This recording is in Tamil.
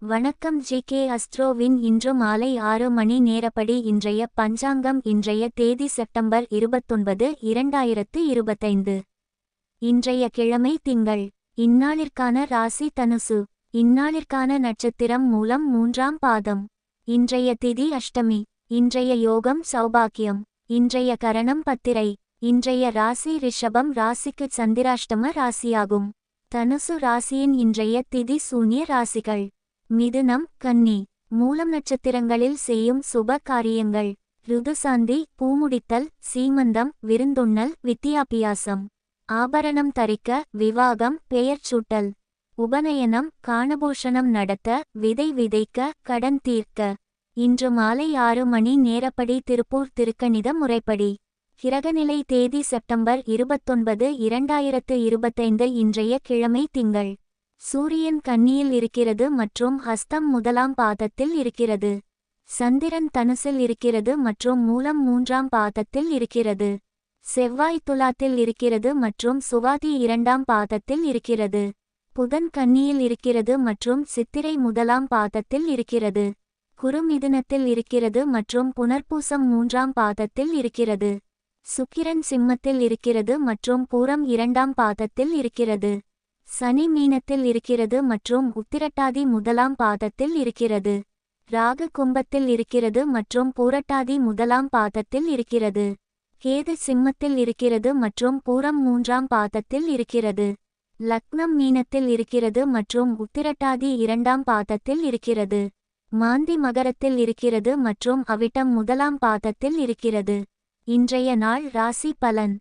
வணக்கம் ஜி.கே. அஸ்ட்ரோவின் இன்று மாலை 6 மணி நேரப்படி இன்றைய பஞ்சாங்கம். இன்றைய தேதி செப்டம்பர் 29, 2025. இன்றைய கிழமை திங்கள். இந்நாளிற்கான ராசி தனுசு. இந்நாளிற்கான நட்சத்திரம் மூலம் 3ஆம் பாதம். இன்றைய திதி அஷ்டமி. இன்றைய யோகம் சௌபாக்கியம். இன்றைய கரணம் பத்திரை. இன்றைய ராசி ரிஷபம். ராசிக்கு சந்திராஷ்டம ராசியாகும். தனுசு ராசியின் இன்றைய திதி சூன்ய ராசிகள்: மிதுனம், கன்னி. மூலம் நட்சத்திரங்களில் செய்யும் சுப காரியங்கள்: ருதுசாந்தி, பூமுடித்தல், சீமந்தம், விருந்துண்ணல், வித்தியாபியாசம். ஆபரணம் தரிக்க, விவாகம், பெயர் சூட்டல். உபநயனம், காணபூஷணம் நடத்த, விதை விதைக்க, கடன் தீர்க்க. இன்று மாலை 6 மணி நேரப்படி திருப்பூர் திருக்கணித முறைப்படி. கிரகநிலை தேதி செப்டம்பர் 29, 2025. இன்றைய கிழமை திங்கள். சூரியன் கன்னியில் இருக்கிறது மற்றும் ஹஸ்தம் 1ஆம் பாதத்தில் இருக்கிறது. சந்திரன் தனுசில் இருக்கிறது மற்றும் மூலம் 3ஆம் பாதத்தில் இருக்கிறது. செவ்வாய் துலாத்தில் இருக்கிறது மற்றும் சுவாதி 2ஆம் பாதத்தில் இருக்கிறது. புதன் கன்னியில் இருக்கிறது மற்றும் சித்திரை 1ஆம் பாதத்தில் இருக்கிறது. குரு மிதுனத்தில் இருக்கிறது மற்றும் புனர்பூசம் 3ஆம் பாதத்தில் இருக்கிறது. சுக்கிரன் சிம்மத்தில் இருக்கிறது மற்றும் பூரம் 2ஆம் பாதத்தில் இருக்கிறது. சனி மீனத்தில் இருக்கிறது மற்றும் உத்திரட்டாதி 1ஆம் பாதத்தில் இருக்கிறது. ராகு கும்பத்தில் இருக்கிறது மற்றும் பூரட்டாதி 1ஆம் பாதத்தில் இருக்கிறது. கேது சிம்மத்தில் இருக்கிறது மற்றும் பூரம் 3ஆம் பாதத்தில் இருக்கிறது. லக்னம் மீனத்தில் இருக்கிறது மற்றும் உத்திரட்டாதி 2ஆம் பாதத்தில் இருக்கிறது. மாந்தி மகரத்தில் இருக்கிறது மற்றும் அவிட்டம் 1ஆம் பாதத்தில் இருக்கிறது. இன்றைய நாள் ராசி பலன்.